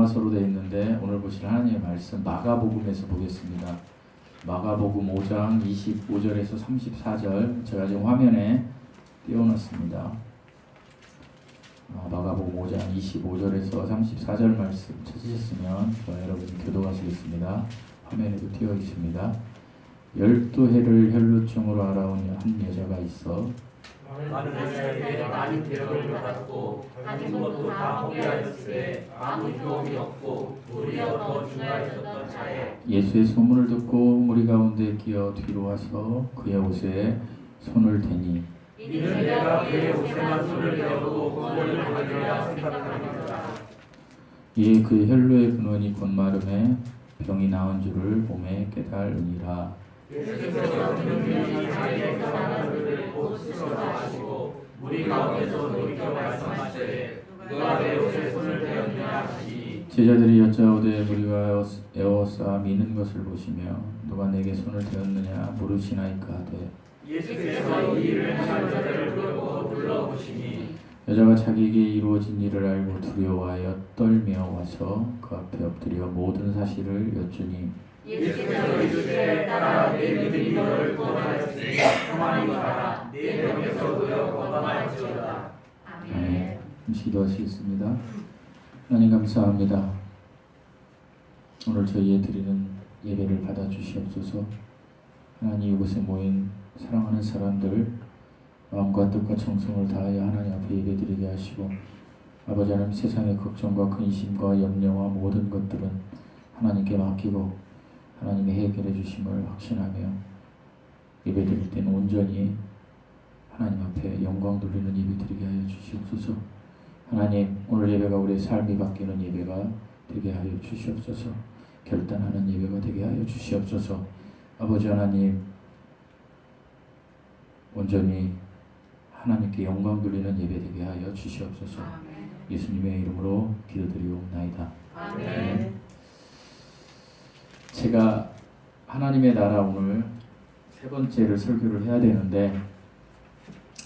로마서로 되어 있는데 오늘 보실 하나님의 말씀 마가복음에서 보겠습니다. 마가복음 5장 25절에서 34절 제가 지금 화면에 띄워놨습니다. 마가복음 5장 25절에서 34절 말씀 찾으셨으면 저와 여러분이 교도하시겠습니다. 화면에도 띄워 있습니다. 12해를 혈루증으로 알아온 한 여자가 있어 많은 회사에 많은 대접을 받았고 가진 것도 다 허비하였으되 아무 유혹이 없고 도리어 더 중하였던 자에 예수의 소문을 듣고 무리 가운데 끼어 뒤로 와서 그의 옷에 손을 대니 이는 내가 그의 옷에만 손을 대어도 구원을 받으리라 생각하니라. 이에 그의 혈루의 근원이 곧마름에 병이 나은 줄을 몸에 깨달으니라. 예수께서 그들이 자리에서 나가기를 곧 스스로하시고 무리 가운데서 돌이켜 말씀하시되 누가 내 옷에 손을 대었느냐 하시니 제자들이 여짜오되 무리가 에워싸 미는 것을 보시며 누가 내게 손을 대었느냐 물으시나이까 하되 예수께서 이 일을 행한 자들을 부르고 불러보시니 여자가 자기에게 이루어진 일을 알고 두려워하여 떨며 와서 그 앞에 엎드려 모든 사실을 여쭈니 예수께서 이르시되 딸아 내 믿음이 너를 구원하였으니 가만히 가라 내 병에서 놓여 건강할지어다. 아멘. 기도하시겠습니다. 하나님 감사합니다. 오늘 저희의 드리는 예배를 받아주시옵소서. 하나님 이곳에 모인 사랑하는 사람들 마음과 뜻과 정성을 다하여 하나님 앞에 예배드리게 하시고 아버지 하나님 세상의 걱정과 근심과 염려와 모든 것들은 하나님께 맡기고 하나님의 해결해 주심을 확신하며 예배드릴 때는 온전히 하나님 앞에 영광 돌리는 예배드리게 하여 주시옵소서. 하나님 오늘 예배가 우리의 삶이 바뀌는 예배가 되게 하여 주시옵소서. 결단하는 예배가 되게 하여 주시옵소서. 아버지 하나님 온전히 하나님께 영광 돌리는 예배 되게 하여 주시옵소서. 예수님의 이름으로 기도드리옵나이다. 아멘. 제가 하나님의 나라 오늘 세 번째를 설교를 해야 되는데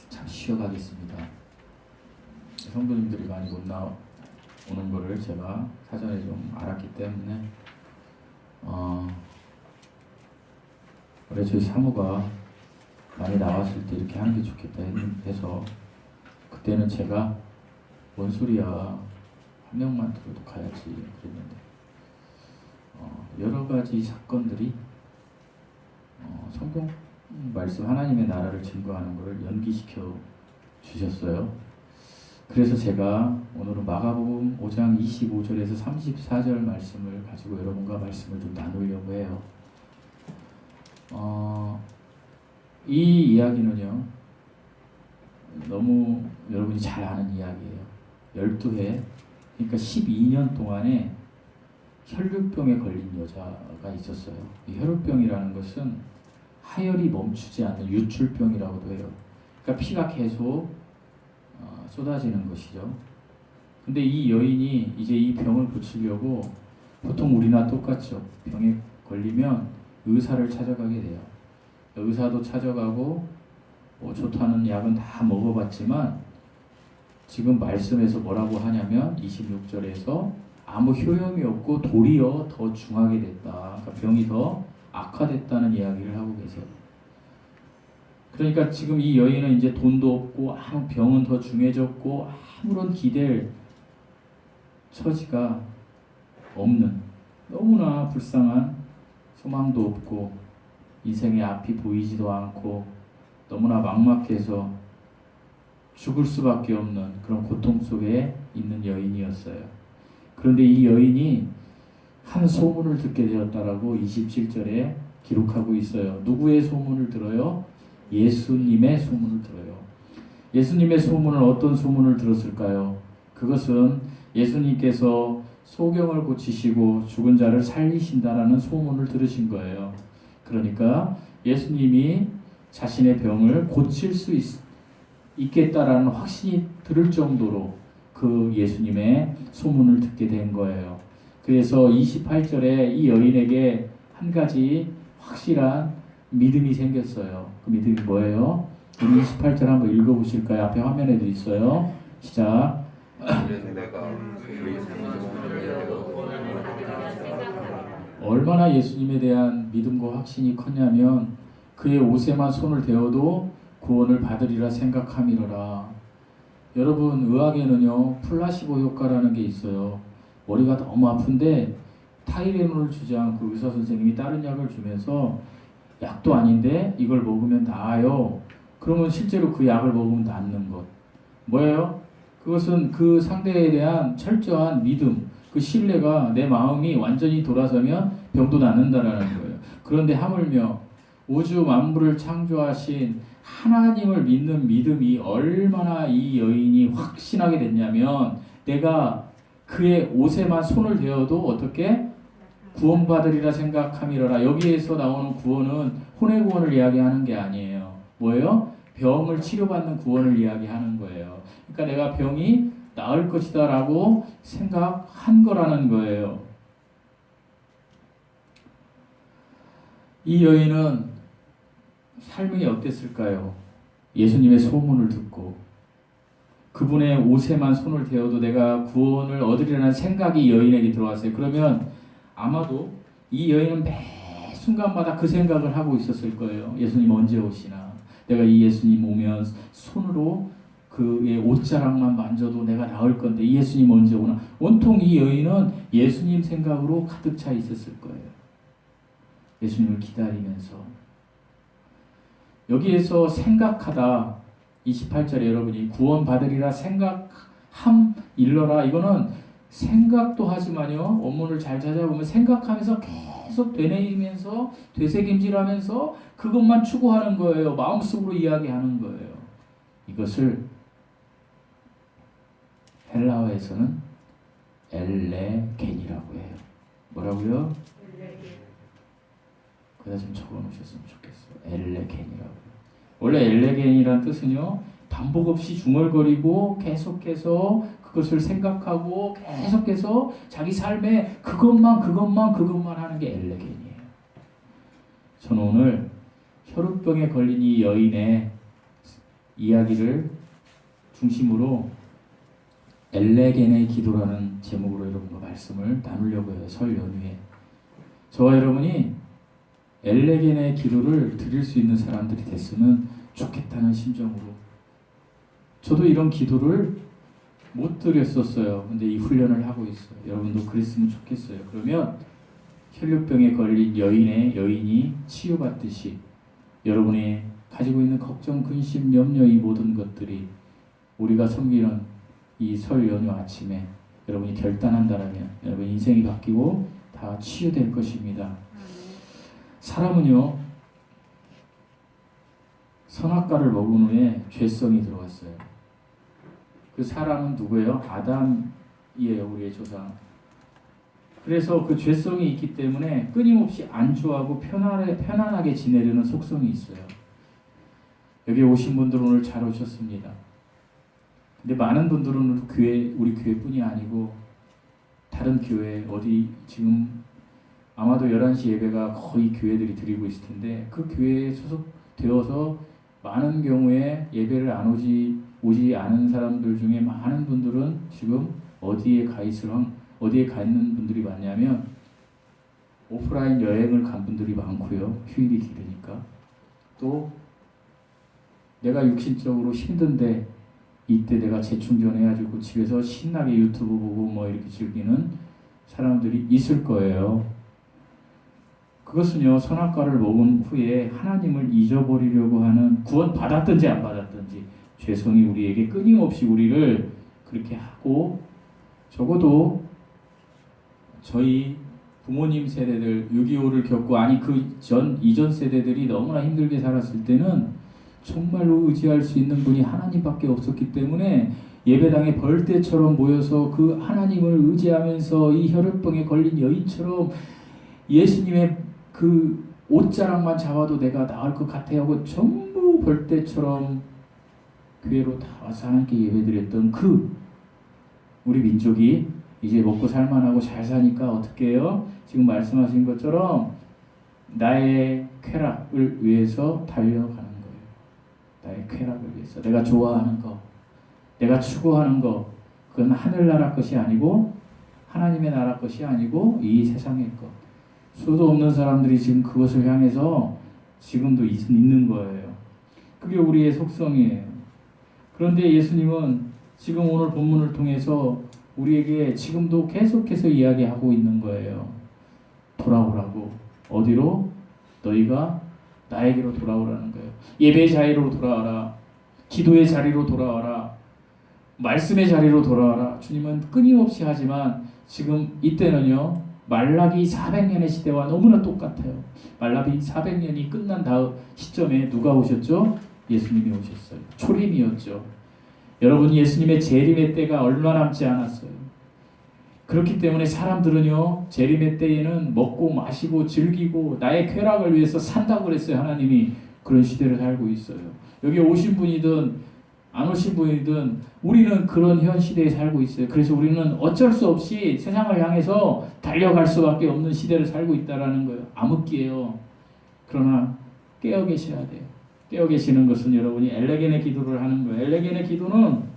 참 쉬어가겠습니다. 성도님들이 많이 못 나오는 거를 제가 사전에 좀 알았기 때문에 원래 저희 사무가 많이 나왔을 때 이렇게 하는 게 좋겠다 해서 그때는 제가 뭔 소리야 한 명만 들어도 가야지 그랬는데 여러 가지 사건들이 성경 말씀 하나님의 나라를 증거하는 것을 연기시켜 주셨어요. 그래서 제가 오늘은 마가복음 5장 25절에서 34절 말씀을 가지고 여러분과 말씀을 좀 나누려고 해요. 이 이야기는요 너무 여러분이 잘 아는 이야기예요. 12해 그러니까 12년 동안에 혈루병에 걸린 여자가 있었어요. 이 혈루병이라는 것은 하혈이 멈추지 않는 유출병이라고도 해요. 그러니까 피가 계속 쏟아지는 것이죠. 근데 이 여인이 이제 이 병을 고치려고 보통 우리나 똑같죠. 병에 걸리면 의사를 찾아가게 돼요. 의사도 찾아가고 좋다는 약은 다 먹어봤지만 지금 말씀에서 뭐라고 하냐면 26절에서 아무 효용이 없고 도리어 더 중하게 됐다. 그러니까 병이 더 악화됐다는 이야기를 하고 계세요. 그러니까 지금 이 여인은 이제 돈도 없고 병은 더 중해졌고 아무런 기댈 처지가 없는 너무나 불쌍한 소망도 없고 인생의 앞이 보이지도 않고 너무나 막막해서 죽을 수밖에 없는 그런 고통 속에 있는 여인이었어요. 그런데 이 여인이 한 소문을 듣게 되었다라고 27절에 기록하고 있어요. 누구의 소문을 들어요? 예수님의 소문을 들어요. 예수님의 소문은 어떤 소문을 들었을까요? 그것은 예수님께서 소경을 고치시고 죽은 자를 살리신다라는 소문을 들으신 거예요. 그러니까 예수님이 자신의 병을 고칠 수 있겠다라는 확신이 들을 정도로 그 예수님의 소문을 듣게 된 거예요. 그래서 28절에 이 여인에게 한 가지 확실한 믿음이 생겼어요. 그 믿음이 뭐예요? 우리 28절 한번 읽어보실까요? 앞에 화면에도 있어요. 시작. 내가 그의 소문을 얼마나 예수님에 대한 믿음과 확신이 컸냐면 그의 옷에만 손을 대어도 구원을 받으리라 생각함이로라. 여러분, 의학에는요 플라시보 효과라는 게 있어요. 머리가 너무 아픈데 타이레놀을 주지 않고 의사 선생님이 다른 약을 주면서 약도 아닌데 이걸 먹으면 나아요. 그러면 실제로 그 약을 먹으면 낫는 것. 뭐예요? 그것은 그 상대에 대한 철저한 믿음, 그 신뢰가 내 마음이 완전히 돌아서면 병도 낫는다라는 거예요. 그런데 하물며 우주 만물을 창조하신 하나님을 믿는 믿음이 얼마나 이 여인이 확신하게 됐냐면 내가 그의 옷에만 손을 대어도 어떻게 구원받으리라 생각함이로라. 여기에서 나오는 구원은 혼의 구원을 이야기하는 게 아니에요. 뭐예요? 병을 치료받는 구원을 이야기하는 거예요. 그러니까 내가 병이 나을 것이다 라고 생각한 거라는 거예요. 이 여인은 삶이 어땠을까요? 예수님의 소문을 듣고 그분의 옷에만 손을 대어도 내가 구원을 얻으리라는 생각이 여인에게 들어왔어요. 그러면 아마도 이 여인은 매 순간마다 그 생각을 하고 있었을 거예요. 예수님 언제 오시나? 내가 이 예수님 오면 손으로 그의 옷자락만 만져도 내가 나을 건데 이 예수님 언제 오나? 온통 이 여인은 예수님 생각으로 가득 차 있었을 거예요. 예수님을 기다리면서. 여기에서 생각하다 28절에 여러분이 구원받으리라 생각함 일러라. 이거는 생각도 하지만요. 원문을 잘 찾아보면 생각하면서 계속 되뇌이면서 되새김질하면서 그것만 추구하는 거예요. 마음속으로 이야기하는 거예요. 이것을 헬라어에서는 엘레겐이라고 해요. 뭐라고요? 그다 좀 적어놓으셨으면 좋겠어요. 엘레겐이라고. 원래 엘레겐이란 뜻은요 반복 없이 중얼거리고 계속해서 그것을 생각하고 계속해서 자기 삶에 그것만 하는 게 엘레겐이에요. 저는 오늘 혈우병에 걸린 이 여인의 이야기를 중심으로 엘레겐의 기도라는 제목으로 여러분과 말씀을 나누려고 해요. 설 연휴에 저와 여러분이 엘레겐의 기도를 드릴 수 있는 사람들이 됐으면 좋겠다는 심정으로 저도 이런 기도를 못 드렸었어요. 근데 이 훈련을 하고 있어요. 여러분도 그랬으면 좋겠어요. 그러면 혈류병에 걸린 여인이 치유받듯이 여러분이 가지고 있는 걱정, 근심, 염려 이 모든 것들이 우리가 섬기는 이 설 연휴 아침에 여러분이 결단한다라면 여러분 인생이 바뀌고 다 치유될 것입니다. 사람은요 선악과를 먹은 후에 죄성이 들어왔어요. 그 사람은 누구예요? 아담이에요. 우리의 조상. 그래서 그 죄성이 있기 때문에 끊임없이 안주하고 편안하게 지내려는 속성이 있어요. 여기 오신 분들은 오늘 잘 오셨습니다. 근데 많은 분들은 우리 교회뿐이 아니고 다른 교회 어디 지금 아마도 11시 예배가 거의 교회들이 드리고 있을 텐데 그 교회에 소속되어서 많은 경우에 예배를 오지 않은 사람들 중에 많은 분들은 지금 어디에 가 있는 분들이 많냐면 오프라인 여행을 간 분들이 많고요. 휴일이 길으니까. 또 내가 육신적으로 힘든데 이때 내가 재충전해가지고 집에서 신나게 유튜브 보고 뭐 이렇게 즐기는 사람들이 있을 거예요. 그것은요 선악과를 먹은 후에 하나님을 잊어버리려고 하는 구원 받았든지 안 받았든지 죄성이 우리에게 끊임없이 우리를 그렇게 하고 적어도 저희 부모님 세대들 6.25를 겪고 아니 이전 세대들이 너무나 힘들게 살았을 때는 정말로 의지할 수 있는 분이 하나님밖에 없었기 때문에 예배당에 벌떼처럼 모여서 그 하나님을 의지하면서 이 혈우병에 걸린 여인처럼 예수님의 그 옷자락만 잡아도 내가 나을 것 같아 하고 전부 벌떼처럼 교회로 다 와서 하나님께 예배드렸던 그 우리 민족이 이제 먹고 살만하고 잘 사니까 어떻게 해요? 지금 말씀하신 것처럼 나의 쾌락을 위해서 달려가는 거예요. 나의 쾌락을 위해서 내가 좋아하는 거 내가 추구하는 거 그건 하늘나라 것이 아니고 하나님의 나라 것이 아니고 이 세상의 것 수도 없는 사람들이 지금 그것을 향해서 지금도 있는 거예요. 그게 우리의 속성이에요. 그런데 예수님은 지금 오늘 본문을 통해서 우리에게 지금도 계속해서 이야기하고 있는 거예요. 돌아오라고. 어디로? 너희가 나에게로 돌아오라는 거예요. 예배의 자리로 돌아와라. 기도의 자리로 돌아와라. 말씀의 자리로 돌아와라. 주님은 끊임없이 하지만 지금 이때는요. 말라기 400년의 시대와 너무나 똑같아요. 말라기 400년이 끝난 다음 시점에 누가 오셨죠? 예수님이 오셨어요. 초림이었죠. 여러분 예수님의 재림의 때가 얼마 남지 않았어요. 그렇기 때문에 사람들은요. 재림의 때에는 먹고 마시고 즐기고 나의 쾌락을 위해서 산다고 그랬어요. 하나님이 그런 시대를 살고 있어요. 여기 오신 분이든 안 오신 분이든 우리는 그런 현 시대에 살고 있어요. 그래서 우리는 어쩔 수 없이 세상을 향해서 달려갈 수밖에 없는 시대를 살고 있다라는 거예요. 암흑기예요. 그러나 깨어 계셔야 돼요. 깨어 계시는 것은 여러분이 엘레겐의 기도를 하는 거예요. 엘레겐의 기도는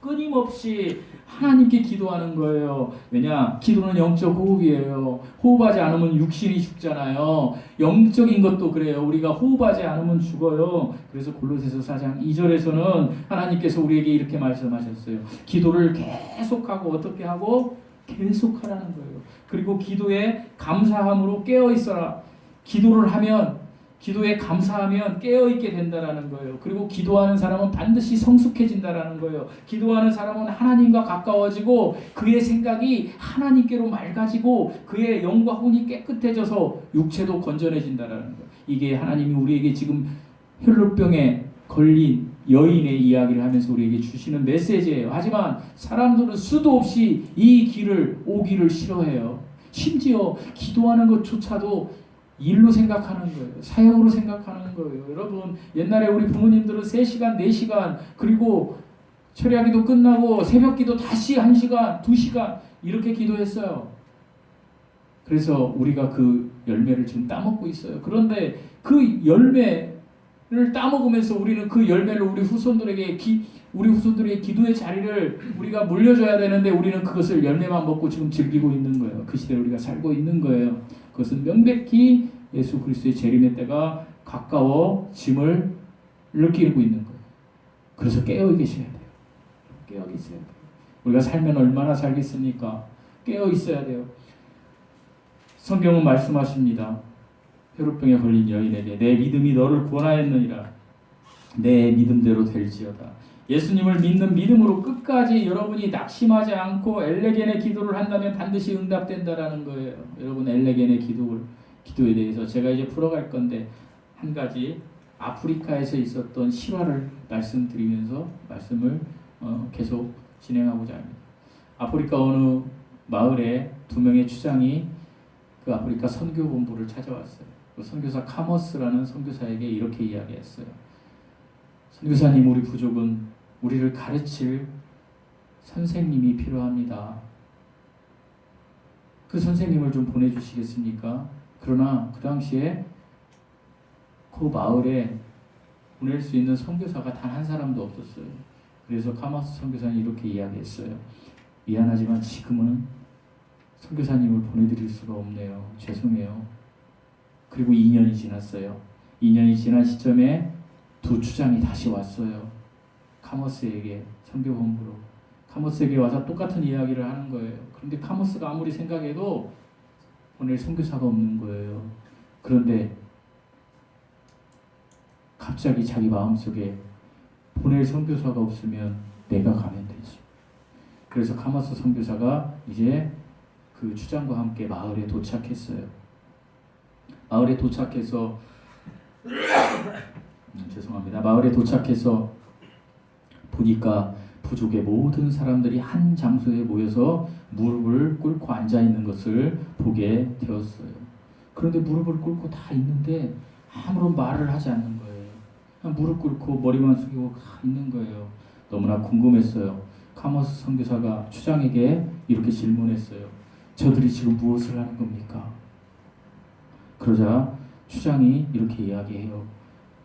끊임없이 하나님께 기도하는 거예요. 왜냐? 기도는 영적 호흡이에요. 호흡하지 않으면 육신이 죽잖아요. 영적인 것도 그래요. 우리가 호흡하지 않으면 죽어요. 그래서 골로새서 4장 2절에서는 하나님께서 우리에게 이렇게 말씀하셨어요. 기도를 계속하고 어떻게 하고? 계속하라는 거예요. 그리고 기도에 감사함으로 깨어 있어라. 기도를 하면 기도에 감사하면 깨어있게 된다라는 거예요. 그리고 기도하는 사람은 반드시 성숙해진다라는 거예요. 기도하는 사람은 하나님과 가까워지고 그의 생각이 하나님께로 맑아지고 그의 영과 혼이 깨끗해져서 육체도 건전해진다라는 거예요. 이게 하나님이 우리에게 지금 혈루병에 걸린 여인의 이야기를 하면서 우리에게 주시는 메시지예요. 하지만 사람들은 수도 없이 이 길을 오기를 싫어해요. 심지어 기도하는 것조차도 일로 생각하는 거예요. 사역으로 생각하는 거예요. 여러분 옛날에 우리 부모님들은 3시간, 4시간 그리고 철야기도 끝나고 새벽기도 다시 1시간, 2시간 이렇게 기도했어요. 그래서 우리가 그 열매를 지금 따먹고 있어요. 그런데 그 열매를 따먹으면서 우리는 그 열매를 우리 후손들에게 기도의 자리를 우리가 물려줘야 되는데 우리는 그것을 열매만 먹고 지금 즐기고 있는 거예요. 그 시대에 우리가 살고 있는 거예요. 그것은 명백히 예수 그리스도의 재림의 때가 가까워짐을 느끼고 있는 거예요. 그래서 깨어 계셔야 돼요. 깨어 있어야 돼요. 우리가 살면 얼마나 살겠습니까? 깨어 있어야 돼요. 성경은 말씀하십니다. 혈루병에 걸린 여인에게 내 믿음이 너를 구원하였느니라. 내 믿음대로 될지어다. 예수님을 믿는 믿음으로 끝까지 여러분이 낙심하지 않고 엘레겐의 기도를 한다면 반드시 응답된다라는 거예요. 여러분 엘레겐의 기도에 대해서 제가 이제 풀어갈 건데 한 가지 아프리카에서 있었던 실화를 말씀드리면서 말씀을 계속 진행하고자 합니다. 아프리카 어느 마을에 2명의 추장이 그 아프리카 선교본부를 찾아왔어요. 그 선교사 카머스라는 선교사에게 이렇게 이야기했어요. 선교사님, 우리 부족은 우리를 가르칠 선생님이 필요합니다. 그 선생님을 좀 보내주시겠습니까? 그러나 그 당시에 그 마을에 보낼 수 있는 선교사가 단 한 사람도 없었어요. 그래서 카마스 선교사는 이렇게 이야기했어요. 미안하지만 지금은 선교사님을 보내드릴 수가 없네요. 죄송해요. 그리고 2년이 지났어요. 2년이 지난 시점에 2 추장이 다시 왔어요. 카머스에게 선교본부로. 카머스에게 와서 똑같은 이야기를 하는 거예요. 그런데 카머스가 아무리 생각해도 보낼 선교사가 없는 거예요. 그런데 갑자기 자기 마음속에 보낼 선교사가 없으면 내가 가면 되지. 그래서 카머스 선교사가 이제 그 추장과 함께 마을에 도착했어요. 마을에 도착해서 마을에 도착해서 보니까 부족의 모든 사람들이 한 장소에 모여서 무릎을 꿇고 앉아 있는 것을 보게 되었어요. 그런데 무릎을 꿇고 다 있는데 아무런 말을 하지 않는 거예요. 그냥 무릎 꿇고 머리만 숙이고 다 있는 거예요. 너무나 궁금했어요. 카머스 선교사가 추장에게 이렇게 질문했어요. 저들이 지금 무엇을 하는 겁니까? 그러자 추장이 이렇게 이야기해요.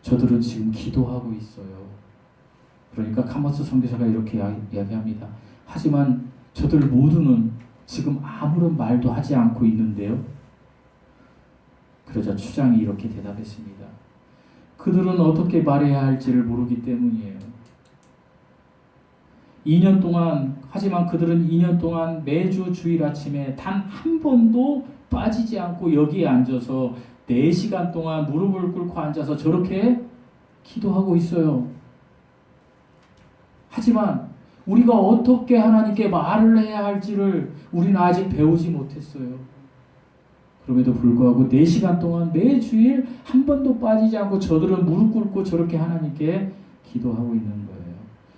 저들은 지금 기도하고 있어요. 그러니까 카머스 선교사가 이렇게 이야기합니다. 하지만 저들 모두는 지금 아무런 말도 하지 않고 있는데요. 그러자 추장이 이렇게 대답했습니다. 그들은 어떻게 말해야 할지를 모르기 때문이에요. 2년 동안, 하지만 그들은 2년 동안 매주 주일 아침에 단 한 번도 빠지지 않고 여기에 앉아서 4시간 동안 무릎을 꿇고 앉아서 저렇게 기도하고 있어요. 하지만 우리가 어떻게 하나님께 말을 해야 할지를 우리는 아직 배우지 못했어요. 그럼에도 불구하고 4시간 동안 매주일 한 번도 빠지지 않고 저들은 무릎 꿇고 저렇게 하나님께 기도하고 있는 거예요.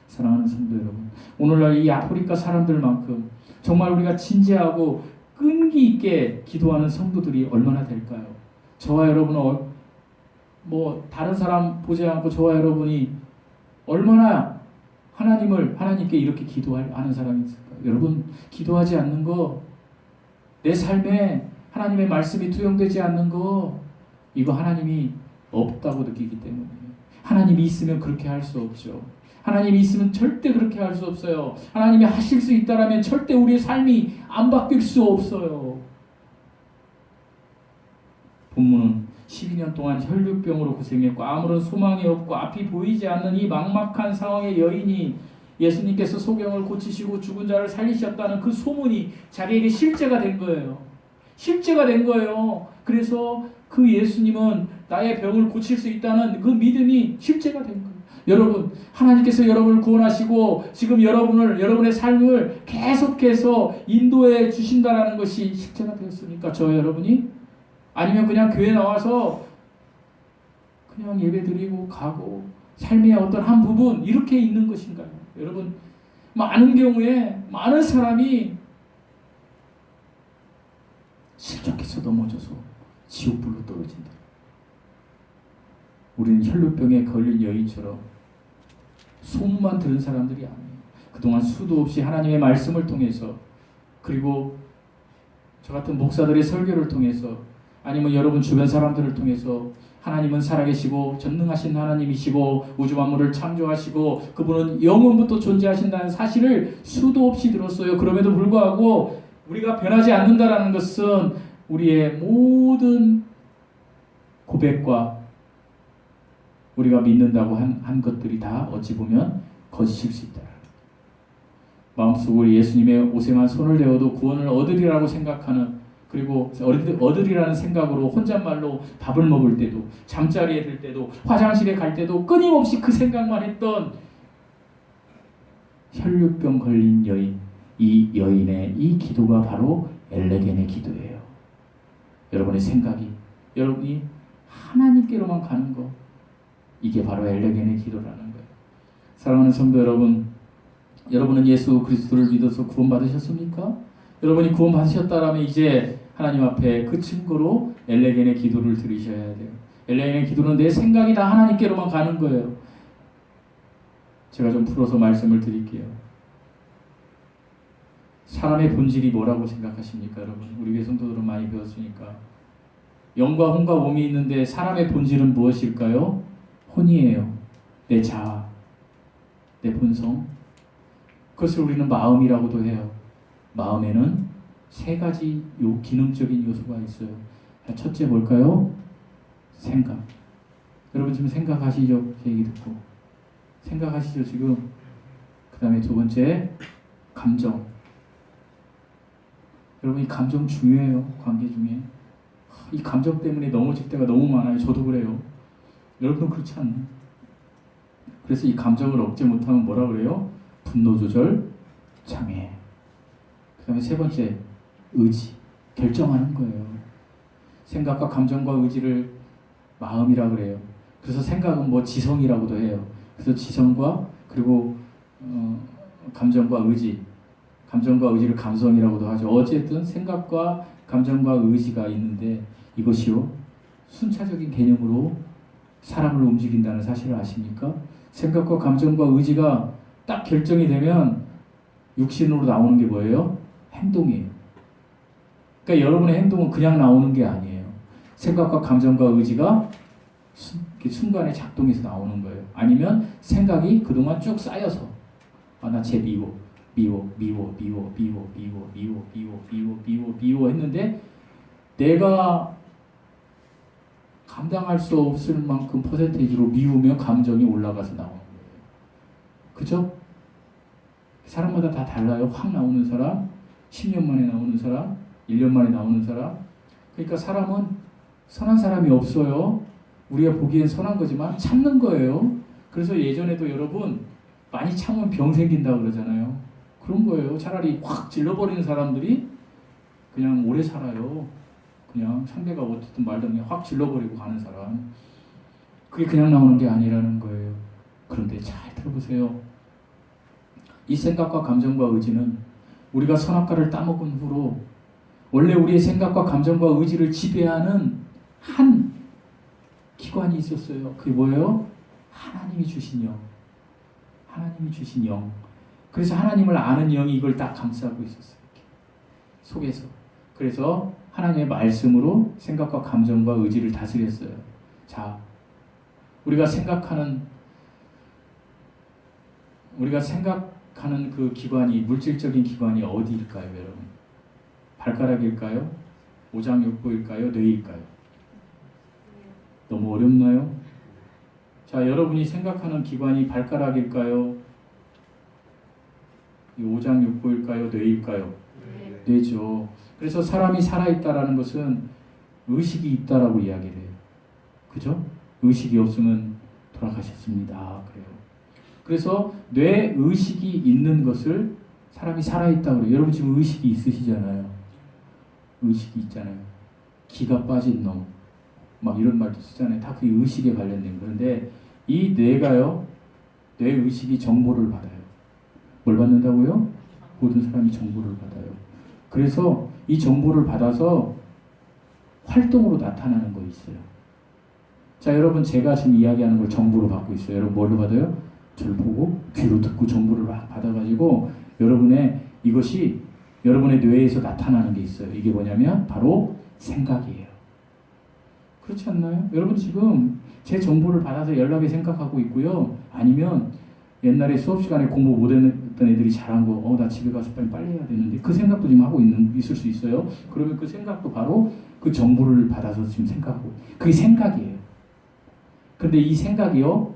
사랑하는 성도 여러분, 오늘날 이 아프리카 사람들만큼 정말 우리가 진지하고 끈기 있게 기도하는 성도들이 얼마나 될까요? 저와 여러분은 다른 사람 보지 않고 저와 여러분이 얼마나 하나님께 이렇게 기도하는 사람이 있을까요? 여러분, 기도하지 않는 거, 내 삶에 하나님의 말씀이 투영되지 않는 거, 이거 하나님이 없다고 느끼기 때문에. 하나님이 있으면 그렇게 할 수 없죠. 하나님이 있으면 절대 그렇게 할 수 없어요. 하나님이 하실 수 있다라면 절대 우리의 삶이 안 바뀔 수 없어요. 본문은 12년 동안 혈류병으로 고생했고 아무런 소망이 없고 앞이 보이지 않는 이 막막한 상황의 여인이 예수님께서 소경을 고치시고 죽은 자를 살리셨다는 그 소문이 자기에게 실제가 된 거예요. 실제가 된 거예요. 그래서 그 예수님은 나의 병을 고칠 수 있다는 그 믿음이 실제가 된 거예요. 여러분, 하나님께서 여러분을 구원하시고 지금 여러분의 삶을 계속해서 인도해 주신다라는 것이 실제가 되었습니까? 저와 여러분이? 아니면 그냥 교회 나와서 그냥 예배드리고 가고 삶의 어떤 한 부분 이렇게 있는 것인가요? 여러분, 많은 경우에 많은 사람이 실족해서 넘어져서 지옥불로 떨어진다. 우리는 혈류병에 걸린 여인처럼 소문만 들은 사람들이 아니에요. 그동안 수도 없이 하나님의 말씀을 통해서, 그리고 저 같은 목사들의 설교를 통해서, 아니면 여러분 주변 사람들을 통해서 하나님은 살아계시고 전능하신 하나님이시고 우주 만물을 창조하시고 그분은 영원부터 존재하신다는 사실을 수도 없이 들었어요. 그럼에도 불구하고 우리가 변하지 않는다라는 것은 우리의 모든 고백과 우리가 믿는다고 한 것들이 다 어찌 보면 거짓일 수 있다. 마음속으로 예수님의 옷에만 손을 대어도 구원을 얻으리라고 생각하는, 그리고 얻으리라는 생각으로 혼잣말로 밥을 먹을 때도, 잠자리에 들 때도, 화장실에 갈 때도 끊임없이 그 생각만 했던 혈류병 걸린 여인, 이 여인의 이 기도가 바로 엘레겐의 기도예요. 여러분의 생각이, 여러분이 하나님께로만 가는 거, 이게 바로 엘레겐의 기도라는 거예요. 사랑하는 성도 여러분, 여러분은 예수 그리스도를 믿어서 구원받으셨습니까? 여러분이 구원받으셨다면 이제 하나님 앞에 그 증거로 엘레겐의 기도를 드리셔야 돼요. 엘레겐의 기도는 내 생각이 다 하나님께로만 가는 거예요. 제가 좀 풀어서 말씀을 드릴게요. 사람의 본질이 뭐라고 생각하십니까, 여러분? 우리 교회 성도들은 많이 배웠으니까. 영과 혼과 몸이 있는데 사람의 본질은 무엇일까요? 혼이에요. 내 자아, 내 본성. 그것을 우리는 마음이라고도 해요. 마음에는 3가지 기능적인 요소가 있어요. 첫째 뭘까요? 생각. 여러분 지금 생각하시죠? 제 얘기 듣고. 생각하시죠 지금? 그 다음에 2번째, 감정. 여러분 이 감정 중요해요. 관계 중에. 이 감정 때문에 넘어질 때가 너무 많아요. 저도 그래요. 여러분도 그렇지 않나요? 그래서 이 감정을 억제 못하면 뭐라 그래요? 분노 조절 장애. 그 다음에 3번째, 의지. 결정하는 거예요. 생각과 감정과 의지를 마음이라 그래요. 그래서 생각은 지성이라고도 해요. 그래서 지성과 그리고 감정과 의지, 감정과 의지를 감성이라고도 하죠. 어쨌든 생각과 감정과 의지가 있는데 이것이요 순차적인 개념으로 사람을 움직인다는 사실을 아십니까? 생각과 감정과 의지가 딱 결정이 되면 육신으로 나오는 게 뭐예요? 행동이에요. 그러니까 여러분의 행동은 그냥 나오는 게 아니에요. 생각과 감정과 의지가 순간에 작동해서 나오는 거예요. 아니면 생각이 그동안 쭉 쌓여서 나 쟤 미워 했는데 내가 감당할 수 없을 만큼 퍼센테이지로 미우면 감정이 올라가서 나오는 거예요. 그죠? 사람마다 다 달라요. 확 나오는 사람, 10년 만에 나오는 사람, 1년 만에 나오는 사람. 그러니까 사람은 선한 사람이 없어요. 우리가 보기엔 선한 거지만 참는 거예요. 그래서 예전에도 여러분 많이 참으면 병 생긴다고 그러잖아요. 그런 거예요. 차라리 확 질러버리는 사람들이 그냥 오래 살아요. 그냥 상대가 어떻든 말든 그냥 확 질러버리고 가는 사람. 그게 그냥 나오는 게 아니라는 거예요. 그런데 잘 들어보세요. 이 생각과 감정과 의지는 우리가 선악과를 따먹은 후로 원래 우리의 생각과 감정과 의지를 지배하는 한 기관이 있었어요. 그게 뭐예요? 하나님이 주신 영. 하나님이 주신 영. 그래서 하나님을 아는 영이 이걸 딱 감싸고 있었어요. 이렇게. 속에서. 그래서 하나님의 말씀으로 생각과 감정과 의지를 다스렸어요. 자, 우리가 생각하는 그 기관이, 물질적인 기관이 어디일까요, 여러분? 발가락일까요? 오장육부일까요? 뇌일까요? 너무 어렵나요? 자, 여러분이 생각하는 기관이 발가락일까요? 오장육부일까요? 뇌일까요? 뇌죠. 그래서 사람이 살아있다라는 것은 의식이 있다라고 이야기를 해요. 그죠? 의식이 없으면 돌아가셨습니다. 그래요. 그래서 뇌 의식이 있는 것을 사람이 살아있다고 그래요. 여러분 지금 의식이 있으시잖아요. 의식이 있잖아요. 기가 빠진 놈. 막 이런 말도 쓰잖아요. 다 그 의식에 관련된 거. 그런데 이 뇌가요. 뇌 의식이 정보를 받아요. 뭘 받는다고요? 모든 사람이 정보를 받아요. 그래서 이 정보를 받아서 활동으로 나타나는 거 있어요. 자, 여러분 제가 지금 이야기하는 걸 정보로 받고 있어요. 여러분 뭘로 받아요? 저를 보고 귀로 듣고 정보를 막 받아가지고 이것이 여러분의 뇌에서 나타나는 게 있어요. 이게 뭐냐면 바로 생각이에요. 그렇지 않나요? 여러분 지금 제 정보를 받아서 연락에 생각하고 있고요. 아니면 옛날에 수업 시간에 공부 못했던 애들이 잘한 거, 나 집에 가서 빨리 해야 되는데 그 생각도 지금 하고 있을 수 있어요. 그러면 그 생각도 바로 그 정보를 받아서 지금 생각하고, 그게 생각이에요. 근데 이 생각이요,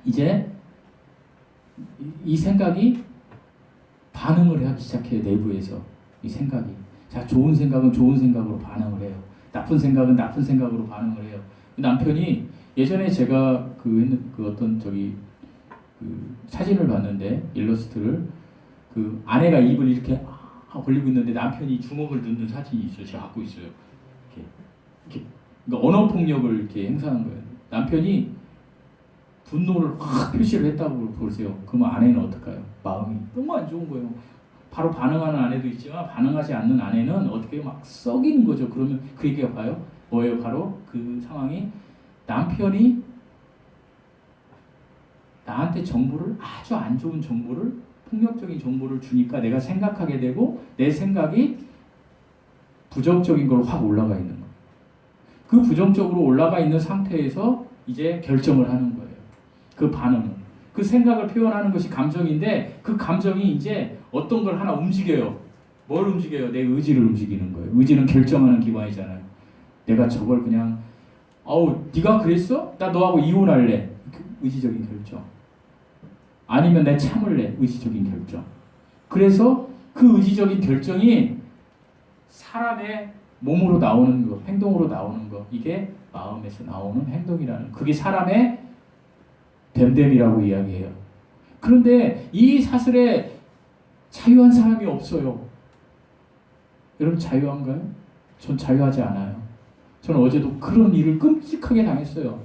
이제 이 생각이 반응을 하기 시작해요. 내부에서 이 생각이. 자, 좋은 생각은 좋은 생각으로 반응을 해요. 나쁜 생각은 나쁜 생각으로 반응을 해요. 남편이 예전에 제가 그 어떤 사진을 봤는데, 일러스트를, 그 아내가 입을 이렇게 벌리고 있는데 남편이 주먹을 넣는 사진이 있어요. 제가 갖고 있어요. 이렇게 그러니까 언어 폭력을 이렇게 행사한 거예요. 남편이 분노를 확 표시를 했다고 보세요. 그러면 아내는 어떨까요? 마음이 너무 안 좋은 거예요. 바로 반응하는 아내도 있지만 반응하지 않는 아내는 어떻게 막 썩이는 거죠. 그러면 그 얘기가 봐요. 뭐예요? 바로 그 상황이 남편이 나한테 정보를, 아주 안 좋은 정보를, 폭력적인 정보를 주니까 내가 생각하게 되고 내 생각이 부정적인 걸로 확 올라가 있는 거예요. 그 부정적으로 올라가 있는 상태에서 이제 결정을 하는 거예요. 그 반응은. 그 생각을 표현하는 것이 감정인데 그 감정이 이제 어떤 걸 하나 움직여요. 뭘 움직여요? 내 의지를 움직이는 거예요. 의지는 결정하는 기관이잖아요. 내가 저걸 그냥 네가 그랬어? 나 너하고 이혼할래. 의지적인 결정. 아니면 내 참을래. 의지적인 결정. 그래서 그 의지적인 결정이 사람의 몸으로 나오는 것, 행동으로 나오는 것, 이게 마음에서 나오는 행동이라는, 그게 사람의 됨됨이라고 이야기해요. 그런데 이 사슬에 자유한 사람이 없어요. 여러분 자유한가요? 전 자유하지 않아요. 저는 어제도 그런 일을 끔찍하게 당했어요.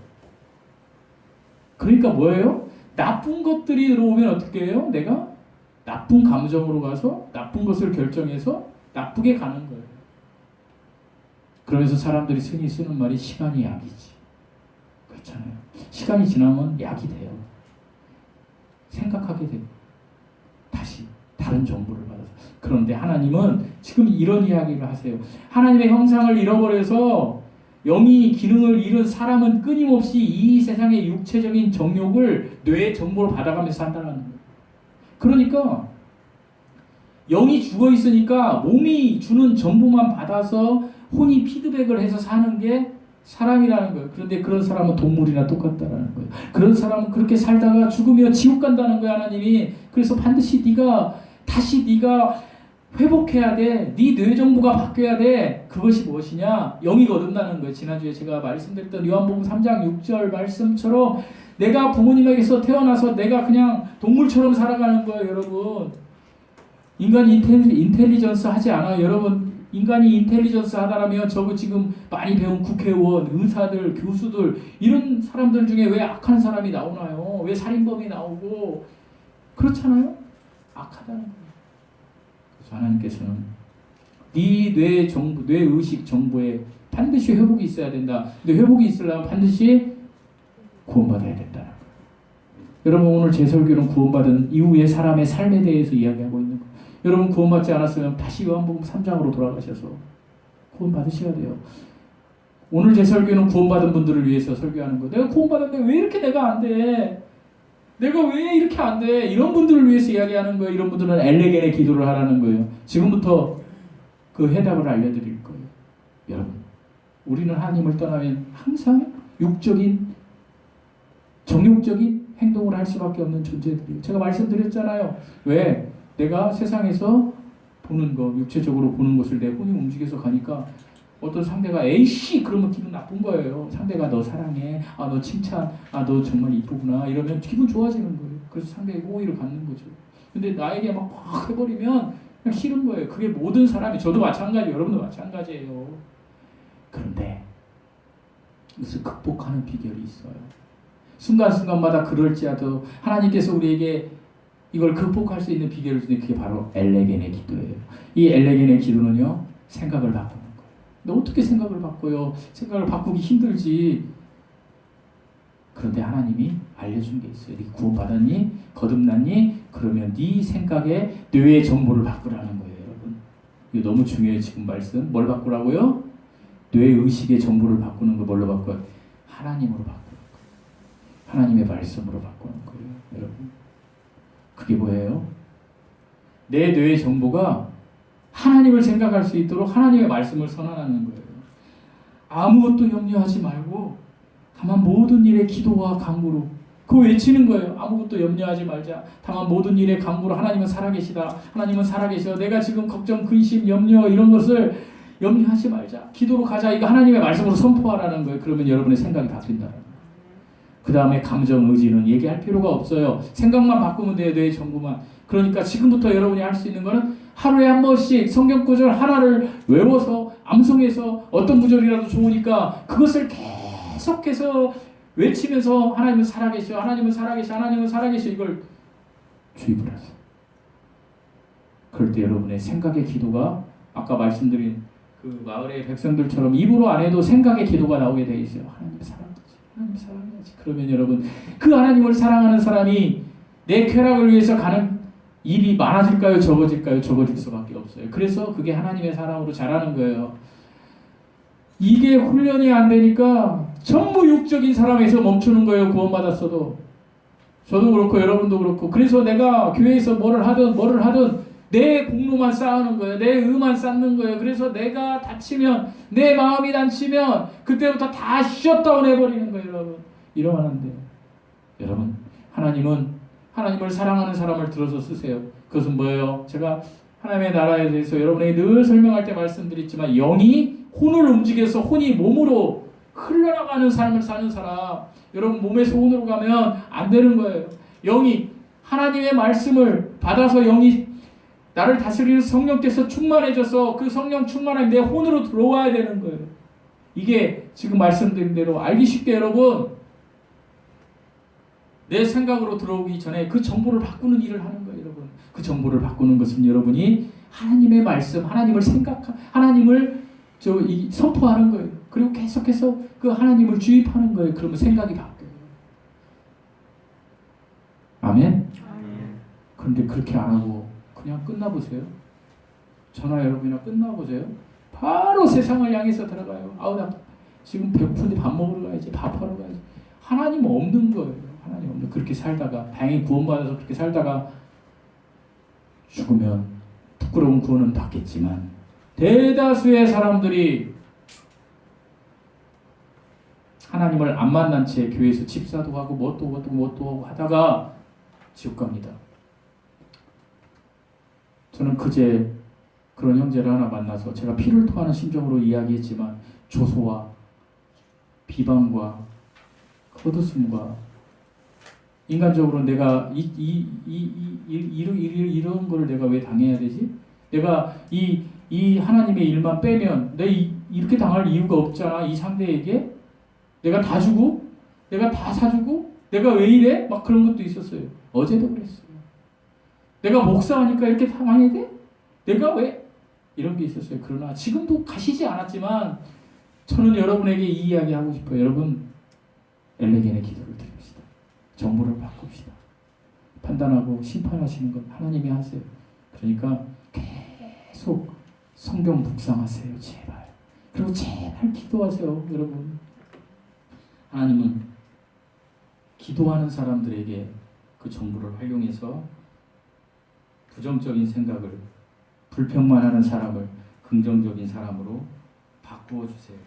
그러니까 뭐예요? 나쁜 것들이 들어오면 어떻게 해요? 내가 나쁜 감정으로 가서 나쁜 것을 결정해서 나쁘게 가는 거예요. 그러면서 사람들이 흔히 쓰는 말이 시간이 약이지. 그렇잖아요. 시간이 지나면 약이 돼요. 생각하게 되고 다시 다른 정보를 받아서. 그런데 하나님은 지금 이런 이야기를 하세요. 하나님의 형상을 잃어버려서 영이 기능을 잃은 사람은 끊임없이 이 세상의 육체적인 정욕을 뇌의 정보를 받아가면서 산다는 거예요. 그러니까 영이 죽어 있으니까 몸이 주는 정보만 받아서 혼이 피드백을 해서 사는 게 사람이라는 거예요. 그런데 그런 사람은 동물이나 똑같다라는 거예요. 그런 사람은 그렇게 살다가 죽으면 지옥 간다는 거야, 하나님이. 그래서 반드시 네가 회복해야 돼. 네 뇌 정보가 바뀌어야 돼. 그것이 무엇이냐? 영이 거듭나는 거예요. 지난주에 제가 말씀드렸던 요한복음 3장 6절 말씀처럼 내가 부모님에게서 태어나서 내가 그냥 동물처럼 살아가는 거예요, 여러분. 인간이 인텔리전스 하지 않아요, 여러분. 인간이 인텔리전스 하다라면 저거 지금 많이 배운 국회의원, 의사들, 교수들 이런 사람들 중에 왜 악한 사람이 나오나요? 왜 살인범이 나오고 그렇잖아요? 악하다는 거예요. 그래서 하나님께서는 네 뇌 정보, 뇌 의식 정보에 반드시 회복이 있어야 된다. 근데 회복이 있으려면 반드시 구원받아야 된다는 거예요. 여러분, 오늘 제 설교는 구원받은 이후의 사람의 삶에 대해서 이야기하고 있는 거예요. 여러분, 구원받지 않았으면 다시 요한복음 3장으로 돌아가셔서 구원받으셔야 돼요. 오늘 제 설교는 구원받은 분들을 위해서 설교하는 거예요. 내가 구원받았는데 왜 이렇게 내가 안 돼? 내가 왜 이렇게 안 돼? 이런 분들을 위해서 이야기하는 거예요. 이런 분들은 엘레겐의 기도를 하라는 거예요. 지금부터 그 해답을 알려드릴 거예요. 여러분, 우리는 하나님을 떠나면 항상 육적인, 정욕적인 행동을 할 수밖에 없는 존재들이에요. 제가 말씀드렸잖아요. 왜? 내가 세상에서 보는 거, 육체적으로 보는 것을 내 혼이 움직여서 가니까 어떤 상대가 에이씨 그러면 기분 나쁜 거예요. 상대가 너 사랑해, 너 칭찬, 너 정말 이쁘구나 이러면 기분 좋아지는 거예요. 그래서 상대의 호의를 갖는 거죠. 근데 나에게 막 해버리면 그냥 싫은 거예요. 그게 모든 사람이, 저도 마찬가지, 여러분도 마찬가지예요. 그런데 이것을 극복하는 비결이 있어요. 순간순간마다 그럴지라도 하나님께서 우리에게 이걸 극복할 수 있는 비결을 주는, 그게 바로 엘레겐의 기도예요. 이 엘레겐의 기도는요, 생각을 바꾸는 거예요. 근데 어떻게 생각을 바꿔요? 생각을 바꾸기 힘들지. 그런데 하나님이 알려준 게 있어요. 네 구원받았니? 거듭났니? 그러면 네 생각에 뇌의 정보를 바꾸라는 거예요, 여러분. 이거 너무 중요해요, 지금 말씀. 뭘 바꾸라고요? 뇌 의식의 정보를 바꾸는 거 뭘로 바꿔요? 하나님으로 바꾸는 거예요. 하나님의 말씀으로 바꾸는 거예요, 여러분. 그게 뭐예요? 내 뇌의 정보가 하나님을 생각할 수 있도록 하나님의 말씀을 선언하는 거예요. 아무것도 염려하지 말고 다만 모든 일에 기도와 간구로, 그거 외치는 거예요. 아무것도 염려하지 말자. 다만 모든 일에 간구로 하나님은 살아계시다. 하나님은 살아계셔. 내가 지금 걱정, 근심, 염려 이런 것을 염려하지 말자. 기도로 가자. 이거 하나님의 말씀으로 선포하라는 거예요. 그러면 여러분의 생각이 바뀐다는 거예요. 그 다음에 감정, 의지는 얘기할 필요가 없어요. 생각만 바꾸면 돼요, 뇌의 정보만. 그러니까 지금부터 여러분이 할 수 있는 거는 하루에 한 번씩 성경 구절 하나를 외워서 암송해서 어떤 구절이라도 좋으니까 그것을 계속해서 외치면서 하나님은 살아계셔, 하나님은 살아계셔, 하나님은 살아계셔, 이걸 주입을 하세요. 그럴 때 여러분의 생각의 기도가 아까 말씀드린 그 마을의 백성들처럼 입으로 안 해도 생각의 기도가 나오게 돼 있어요. 하나님 사랑하지, 하나님 사랑하지. 그러면 여러분, 그 하나님을 사랑하는 사람이 내 쾌락을 위해서 가는 일이 많아질까요? 적어질까요? 적어질 수밖에 없어요. 그래서 그게 하나님의 사랑으로 자라는 거예요. 이게 훈련이 안 되니까 전부 육적인 사람에서 멈추는 거예요. 구원받았어도. 저도 그렇고 여러분도 그렇고. 그래서 내가 교회에서 뭐를 하든 내 공로만 쌓는 거예요. 내 의만 쌓는 거예요. 그래서 내가 다치면, 내 마음이 다치면 그때부터 다 셧다운 해버리는 거예요, 여러분. 이러면 안 돼요. 여러분, 하나님을 사랑하는 사람을 들어서 쓰세요. 그것은 뭐예요? 제가 하나님의 나라에 대해서 여러분에게 늘 설명할 때 말씀드렸지만, 영이 혼을 움직여서 혼이 몸으로 흘러나가는 삶을 사는 사람, 여러분 몸에서 혼으로 가면 안 되는 거예요. 영이 하나님의 말씀을 받아서 영이 나를 다스리는 성령께서 충만해져서 그 성령 충만함이 내 혼으로 들어와야 되는 거예요. 이게 지금 말씀드린 대로 알기 쉽게 여러분, 내 생각으로 들어오기 전에 그 정보를 바꾸는 일을 하는 거예요, 여러분. 그 정보를 바꾸는 것은 여러분이 하나님의 말씀, 하나님을 선포하는 거예요. 그리고 계속해서 그 하나님을 주입하는 거예요. 그러면 생각이 바뀌어요. 아멘? 그런데 그렇게 안 하고 그냥 끝나보세요. 저나 여러분이나 끝나보세요. 바로 세상을 향해서 들어가요. 나 지금 배고픈데 밥 먹으러 가야지, 밥하러 가야지. 하나님 없는 거예요. 하나님 없는. 그렇게 살다가, 다행히 구원받아서 그렇게 살다가 죽으면 부끄러운 구원은 받겠지만, 대다수의 사람들이 하나님을 안 만난 채 교회에서 집사도 하고 뭣도 하고 하다가 지옥 갑니다. 저는 그제 그런 형제를 하나 만나서 제가 피를 토하는 심정으로 이야기했지만 조소와 비방과 헛웃음과 인간적으로 내가 이런 거를 내가 왜 당해야 되지? 내가 이 하나님의 일만 빼면 이렇게 당할 이유가 없잖아. 이 상대에게 내가 다 주고 내가 다 사주고 내가 왜 이래? 막 그런 것도 있었어요. 어제도 그랬어요. 내가 목사하니까 이렇게 당해야 돼? 내가 왜? 이런 게 있었어요. 그러나 지금도 가시지 않았지만 저는 여러분에게 이 이야기 하고 싶어요. 여러분 엘레겐의 기도를 드립시다. 정보를 바꿉시다. 판단하고 심판하시는 건 하나님이 하세요. 그러니까 계속 성경 묵상하세요. 제발. 그리고 제발 기도하세요. 여러분. 하나님은 기도하는 사람들에게 그 정보를 활용해서 부정적인 생각을 불평만 하는 사람을 긍정적인 사람으로 바꾸어 주세요.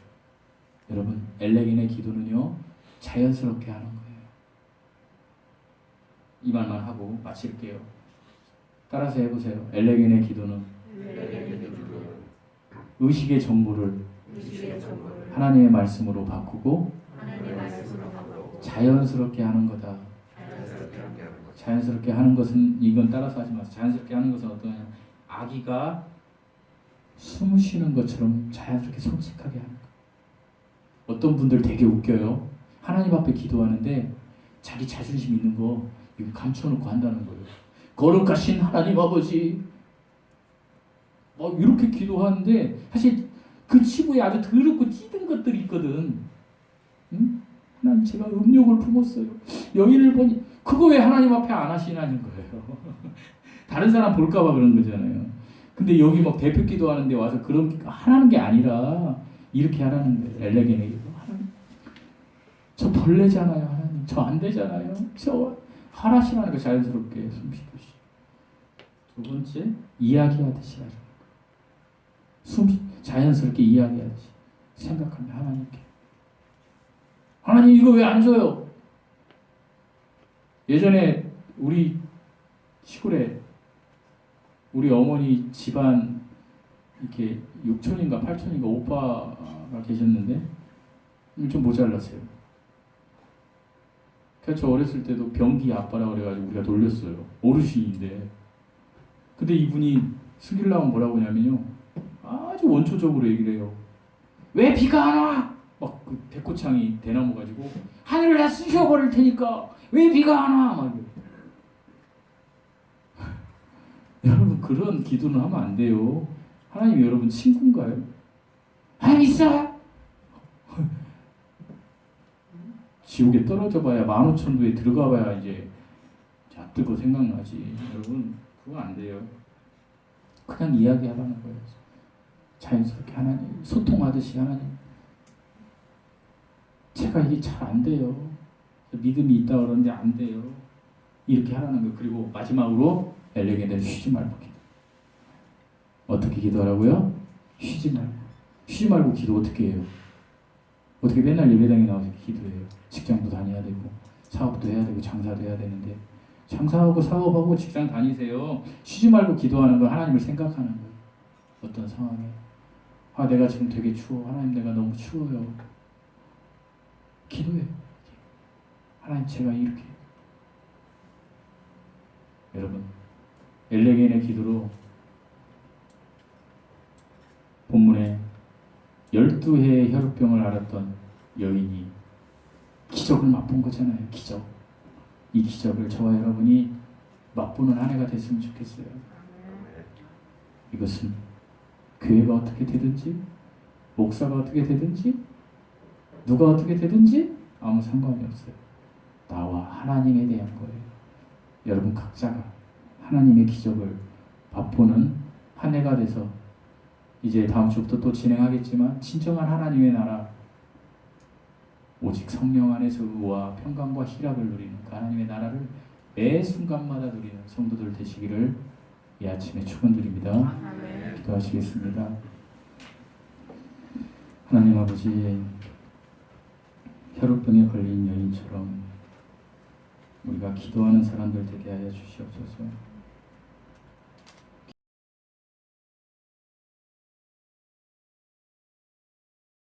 여러분 엘레겐의 기도는요 자연스럽게 하는 거예요. 이 말만 하고 마칠게요. 따라서 해보세요. 엘레겐의 기도는 의식의 정보를 하나님의 말씀으로 바꾸고 자연스럽게 하는 거다. 자연스럽게 하는 것은 이건 따라서 하지 마세요. 자연스럽게 하는 것은 어떠냐? 아기가 숨 쉬는 것처럼 자연스럽게 솔직하게 하는 거. 어떤 분들 되게 웃겨요. 하나님 앞에 기도하는데 자기 자존심 있는 거 이거 감춰놓고 한다는 거예요. 거룩하신 하나님 아버지 막 이렇게 기도하는데 사실 그 치부에 아주 더럽고 찌든 것들이 있거든. 응? 하나님 제가 음욕을 품었어요. 여인을 보니 그거 왜 하나님 앞에 안 하시냐는 거예요. 다른 사람 볼까봐 그런 거잖아요. 근데 여기 막 대표 기도하는데 와서 그런 하라는 게 아니라 이렇게 하라는 거예요. 엘레겐의 기도. 하나님, 저 벌레잖아요. 하나님, 저 안 되잖아요. 저 하라시라는 거 자연스럽게 숨 쉬듯이. 두 번째, 이야기하듯이 하라는 거예요. 자연스럽게 이야기하듯이 생각하면 하나님께. 하나님 이거 왜 안 줘요? 예전에 우리 시골에 우리 어머니 집안 이렇게 6촌인가 8촌인가 오빠가 계셨는데 좀 모자랐어요. 그래서 저 어렸을 때도 병기 아빠라 그래가지고 우리가 놀렸어요. 어르신인데. 근데 이분이 슬기려면 뭐라고 하냐면요. 아주 원초적으로 얘기를 해요. 왜 비가 안 와? 막 그 백호창이 대나무 가지고 하늘을 다 쑤셔버릴 테니까 왜 비가 안 와? 막 여러분 그런 기도는 하면 안 돼요. 하나님 여러분 친구인가요? 하나님 있어요? 지옥에 떨어져 봐야 15,000도에 들어가 봐야 이제 뜨고 생각나지. 여러분 그거 안 돼요. 그냥 이야기하라는 거예요. 자연스럽게 하나님 소통하듯이 하나님 제가 이게 잘 안 돼요. 믿음이 있다 그러는데 안 돼요. 이렇게 하라는 거예요. 그리고 마지막으로 엘레겐은 쉬지 말고 기도. 어떻게 기도하라고요? 쉬지 말고. 쉬지 말고 기도 어떻게 해요? 어떻게 맨날 예배당에 나와서 기도해요? 직장도 다녀야 되고 사업도 해야 되고 장사도 해야 되는데 장사하고 사업하고 직장 다니세요. 쉬지 말고 기도하는 건 하나님을 생각하는 거예요. 어떤 상황에 아 내가 지금 되게 추워. 하나님 내가 너무 추워요. 기도해. 하나님 제가 이렇게 여러분 엘레겐의 기도로 본문에 12해의 혈우병을 앓았던 여인이 기적을 맛본 거잖아요. 기적. 이 기적을 저와 여러분이 맛보는 한 해가 됐으면 좋겠어요. 이것은 교회가 어떻게 되든지 목사가 어떻게 되든지 누가 어떻게 되든지 아무 상관이 없어요. 나와 하나님에 대한 거예요. 여러분 각자가 하나님의 기적을 맛보는 한 해가 돼서 이제 다음 주부터 또 진행하겠지만 진정한 하나님의 나라 오직 성령 안에서 의와 평강과 희락을 누리는 그 하나님의 나라를 매 순간마다 누리는 성도들 되시기를 이 아침에 축원드립니다. 기도하시겠습니다. 하나님 아버지 혈우병에 걸린 여인처럼 우리가 기도하는 사람들 되게 하여 주시옵소서.